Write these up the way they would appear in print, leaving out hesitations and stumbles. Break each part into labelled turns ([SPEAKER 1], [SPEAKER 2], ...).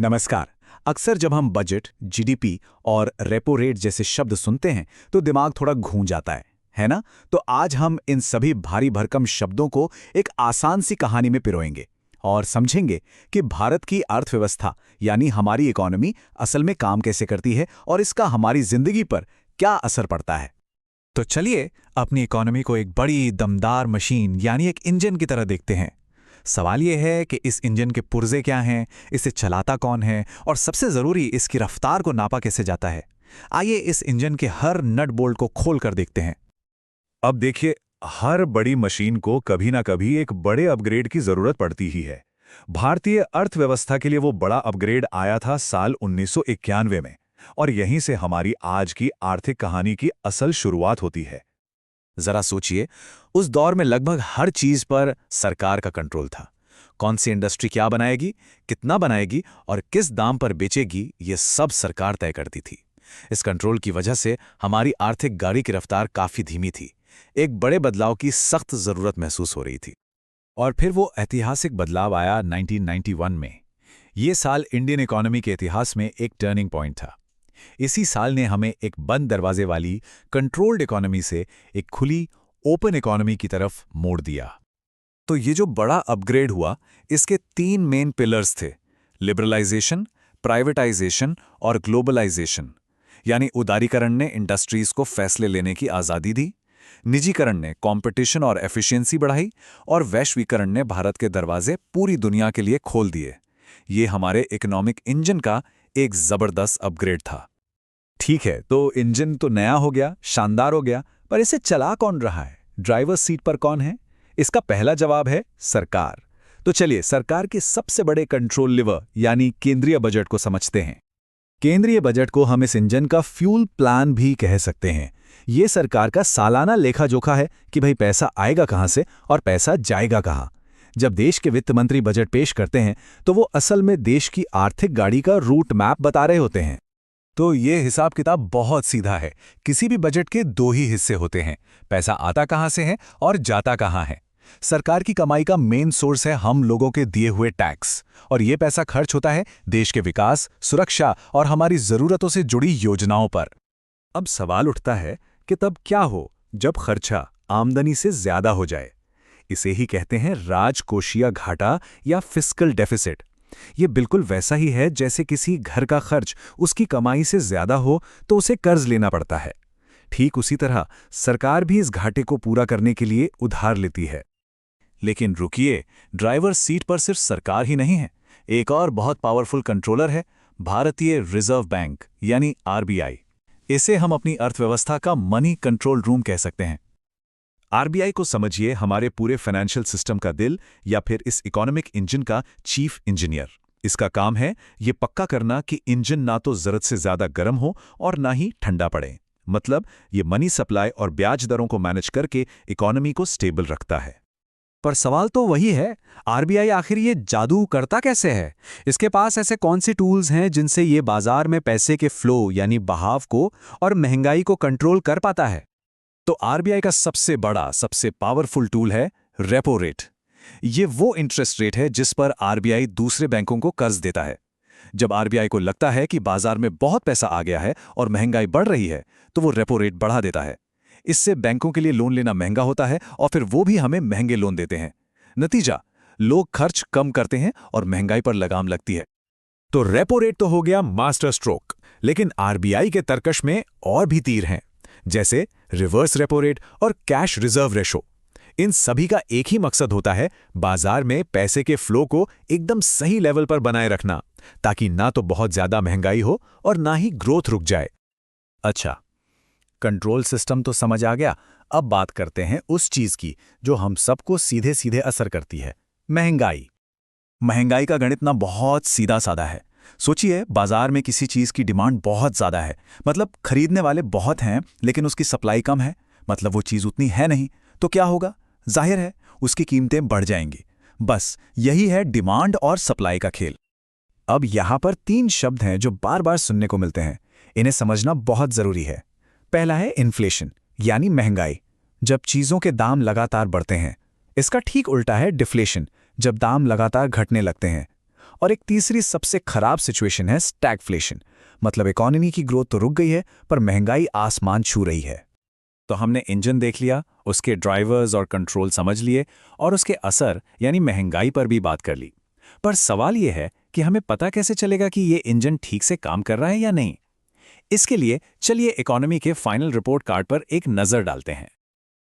[SPEAKER 1] नमस्कार। अक्सर जब हम बजट, जीडीपी और रेपो रेट जैसे शब्द सुनते हैं तो दिमाग थोड़ा घूम जाता है ना? तो आज हम इन सभी भारी भरकम शब्दों को एक आसान सी कहानी में पिरोएंगे और समझेंगे कि भारत की अर्थव्यवस्था यानी हमारी इकोनॉमी असल में काम कैसे करती है और इसका हमारी जिंदगी पर क्या असर पड़ता है।
[SPEAKER 2] तो चलिए अपनी इकोनॉमी को एक बड़ी दमदार मशीन यानी एक इंजन की तरह देखते हैं। सवाल यह है कि इस इंजन के पुर्जे क्या हैं, इसे चलाता कौन है और सबसे ज़रूरी इसकी रफ्तार को नापा कैसे जाता है। आइए इस इंजन के हर नट बोल्ट को खोल कर देखते हैं।
[SPEAKER 3] अब देखिए, हर बड़ी मशीन को कभी ना कभी एक बड़े अपग्रेड की जरूरत पड़ती ही है। भारतीय अर्थव्यवस्था के लिए वो बड़ा अपग्रेड आया था साल 1991 में, और यहीं से हमारी आज की आर्थिक कहानी की असल शुरुआत होती है।
[SPEAKER 1] जरा सोचिए, उस दौर में लगभग हर चीज पर सरकार का कंट्रोल था। कौन सी इंडस्ट्री क्या बनाएगी, कितना बनाएगी और किस दाम पर बेचेगी, ये सब सरकार तय करती थी। इस कंट्रोल की वजह से हमारी आर्थिक गाड़ी की रफ्तार काफी धीमी थी। एक बड़े बदलाव की सख्त जरूरत महसूस हो रही थी।
[SPEAKER 2] और फिर वो ऐतिहासिक बदलाव आया 1991 में। ये साल इंडियन इकोनॉमी के इतिहास में एक टर्निंग पॉइंट था। इसी साल ने हमें एक बंद दरवाजे वाली कंट्रोल्ड इकोनॉमी से एक खुली ओपन इकोनॉमी की तरफ मोड़ दिया।
[SPEAKER 1] तो ये जो बड़ा अपग्रेड हुआ, इसके 3 मेन पिलर्स थे: लिबरलाइजेशन, प्राइवेटाइजेशन और ग्लोबलाइजेशन। यानी उदारीकरण ने इंडस्ट्रीज को फैसले लेने की आज़ादी दी, निजीकरण ने कंपटीशन और एफिशिएंसी बढ़ाई और वैश्वीकरण ने भारत के दरवाजे पूरी दुनिया के लिए खोल दिए। ये हमारे इकोनॉमिक इंजन का एक जबरदस्त अपग्रेड था।
[SPEAKER 2] ठीक है, तो इंजन तो नया हो गया, शानदार हो गया, पर इसे चला कौन रहा है? ड्राइवर सीट पर कौन है? इसका पहला जवाब है सरकार। तो चलिए सरकार के सबसे बड़े कंट्रोल लिवर यानी केंद्रीय बजट को समझते हैं। केंद्रीय बजट को हम इस इंजन का फ्यूल प्लान भी कह सकते हैं। ये सरकार का सालाना लेखा जोखा है कि भाई पैसा आएगा कहां से और पैसा जाएगा कहां। जब देश के वित्त मंत्री बजट पेश करते हैं तो वो असल में देश की आर्थिक गाड़ी का रूट मैप बता रहे होते हैं।
[SPEAKER 1] तो ये हिसाब किताब बहुत सीधा है। किसी भी बजट के 2 ही हिस्से होते हैं: पैसा आता कहां से है और जाता कहां है। सरकार की कमाई का मेन सोर्स है हम लोगों के दिए हुए टैक्स, और ये पैसा खर्च होता है देश के विकास, सुरक्षा और हमारी जरूरतों से जुड़ी योजनाओं पर।
[SPEAKER 2] अब सवाल उठता है कि तब क्या हो जब खर्चा आमदनी से ज्यादा हो जाए। इसे ही कहते हैं राजकोषीय घाटा या फिस्कल डेफिसिट। ये बिल्कुल वैसा ही है जैसे किसी घर का खर्च उसकी कमाई से ज्यादा हो तो उसे कर्ज लेना पड़ता है। ठीक उसी तरह सरकार भी इस घाटे को पूरा करने के लिए उधार लेती है।
[SPEAKER 1] लेकिन रुकिए, ड्राइवर सीट पर सिर्फ सरकार ही नहीं है। एक और बहुत पावरफुल कंट्रोलर है, भारतीय रिजर्व बैंक यानी आरबीआई। इसे हम अपनी अर्थव्यवस्था का मनी कंट्रोल रूम कह सकते हैं।
[SPEAKER 3] आरबीआई को समझिए हमारे पूरे फाइनेंशियल सिस्टम का दिल, या फिर इस इकोनॉमिक इंजन का चीफ इंजीनियर। इसका काम है ये पक्का करना कि इंजन ना तो जरूरत से ज्यादा गर्म हो और ना ही ठंडा पड़े। मतलब ये मनी सप्लाई और ब्याज दरों को मैनेज करके इकोनॉमी को स्टेबल रखता है।
[SPEAKER 2] पर सवाल तो वही है, आरबीआई आखिर ये जादू करता कैसे है? इसके पास ऐसे कौन से टूल्स हैं जिनसे ये बाजार में पैसे के फ्लो यानी बहाव को और महंगाई को कंट्रोल कर पाता है?
[SPEAKER 1] तो आरबीआई का सबसे बड़ा, सबसे पावरफुल टूल है रेपो रेट। ये वो इंटरेस्ट रेट है जिस पर आरबीआई दूसरे बैंकों को कर्ज देता है। जब आरबीआई को लगता है कि बाजार में बहुत पैसा आ गया है और महंगाई बढ़ रही है, तो वो रेपो रेट बढ़ा देता है। इससे बैंकों के लिए लोन लेना महंगा होता है और फिर वो भी हमें महंगे लोन देते हैं। नतीजा, लोग खर्च कम करते हैं और महंगाई पर लगाम लगती है।
[SPEAKER 2] तो रेपो रेट तो हो गया मास्टर स्ट्रोक, लेकिन आरबीआई के तर्कश में और भी तीर हैं, जैसे रिवर्स रेपो रेट और कैश रिजर्व रेशो। इन सभी का एक ही मकसद होता है बाजार में पैसे के फ्लो को एकदम सही लेवल पर बनाए रखना, ताकि ना तो बहुत ज्यादा महंगाई हो और ना ही ग्रोथ रुक जाए।
[SPEAKER 1] अच्छा, कंट्रोल सिस्टम तो समझ आ गया। अब बात करते हैं उस चीज की जो हम सबको सीधे सीधे असर करती है: महंगाई। महंगाई का गणित ना बहुत सीधा साधा है। सोचिए, बाजार में किसी चीज की डिमांड बहुत ज्यादा है, मतलब खरीदने वाले बहुत हैं लेकिन उसकी सप्लाई कम है, मतलब वो चीज उतनी है नहीं। तो क्या होगा? जाहिर है उसकी कीमतें बढ़ जाएंगी। बस यही है डिमांड और सप्लाई का खेल। अब यहां पर 3 शब्द हैं जो बार बार सुनने को मिलते हैं। इन्हें समझना बहुत जरूरी है। पहला है इन्फ्लेशन यानी महंगाई, जब चीजों के दाम लगातार बढ़ते हैं। इसका ठीक उल्टा है डिफ्लेशन, जब दाम लगातार घटने लगते हैं। और एक तीसरी सबसे खराब सिचुएशन है स्टैगफ्लेशन, मतलब इकोनॉमी की ग्रोथ तो रुक गई है पर महंगाई आसमान छू रही है। तो हमने इंजन देख लिया, उसके ड्राइवर्स और कंट्रोल समझ लिए और उसके असर यानी महंगाई पर भी बात कर ली। पर सवाल यह है कि हमें पता कैसे चलेगा कि ये इंजन ठीक से काम कर रहा है या नहीं। इसके लिए चलिए इकोनॉमी के फाइनल रिपोर्ट कार्ड पर एक नजर डालते हैं।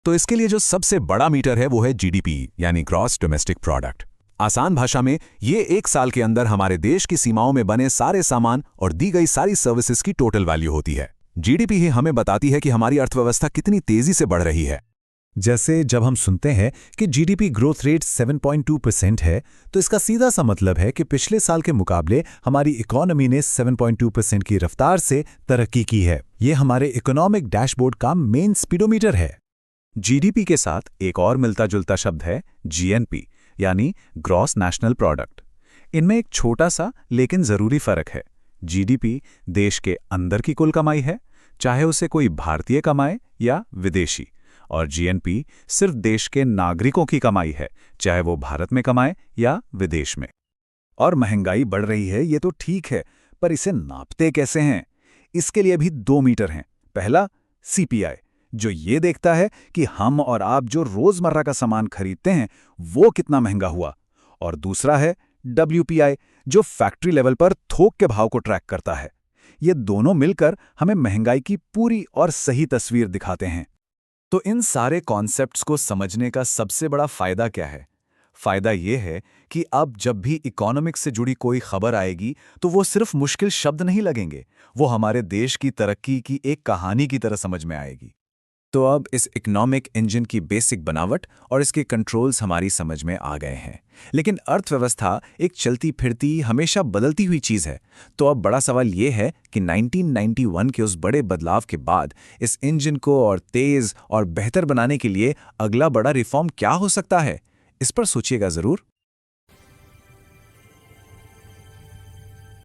[SPEAKER 2] तो इसके लिए जो सबसे बड़ा मीटर है वो है जीडीपी यानी ग्रॉस डोमेस्टिक प्रोडक्ट। आसान भाषा में ये एक साल के अंदर हमारे देश की सीमाओं में बने सारे सामान और दी गई सारी सर्विसेज की टोटल वैल्यू होती है। जीडीपी ही हमें बताती है कि हमारी अर्थव्यवस्था कितनी तेजी से बढ़ रही है।
[SPEAKER 1] जैसे जब हम सुनते हैं कि जीडीपी ग्रोथ रेट 7.2% है, तो इसका सीधा सा मतलब है कि पिछले साल के मुकाबले हमारी इकोनॉमी ने 7.2% की रफ्तार से तरक्की की है। ये हमारे इकोनॉमिक डैशबोर्ड का मेन स्पीडोमीटर है। जीडीपी के साथ एक और मिलता जुलता शब्द है जीएनपी यानी ग्रॉस नेशनल प्रोडक्ट। इनमें एक छोटा सा लेकिन जरूरी फर्क है। जीडीपी देश के अंदर की कुल कमाई है, चाहे उसे कोई भारतीय कमाए या विदेशी, और जीएनपी सिर्फ देश के नागरिकों की कमाई है, चाहे वो भारत में कमाए या विदेश में। और महंगाई बढ़ रही है ये तो ठीक है, पर इसे नापते कैसे हैं? इसके लिए भी 2 मीटर हैं। पहला सीपीआई, जो ये देखता है कि हम और आप जो रोजमर्रा का सामान खरीदते हैं वो कितना महंगा हुआ, और दूसरा है डब्ल्यूपीआई, जो फैक्ट्री लेवल पर थोक के भाव को ट्रैक करता है। ये दोनों मिलकर हमें महंगाई की पूरी और सही तस्वीर दिखाते हैं। तो इन सारे कॉन्सेप्ट्स को समझने का सबसे बड़ा फायदा क्या है? फायदा ये है कि अब जब भी इकोनॉमिक्स से जुड़ी कोई खबर आएगी तो वो सिर्फ मुश्किल शब्द नहीं लगेंगे, वो हमारे देश की तरक्की की एक कहानी की तरह समझ में आएगी। तो अब इस इकोनॉमिक इंजन की बेसिक बनावट और इसके कंट्रोल्स हमारी समझ में आ गए हैं। लेकिन अर्थव्यवस्था एक चलती फिरती हमेशा बदलती हुई चीज़ है। तो अब बड़ा सवाल ये है कि 1991 के उस बड़े बदलाव के बाद इस इंजन को और तेज़ और बेहतर बनाने के लिए अगला बड़ा रिफॉर्म क्या हो सकता है? इस पर सोचिएगा ज़रूर।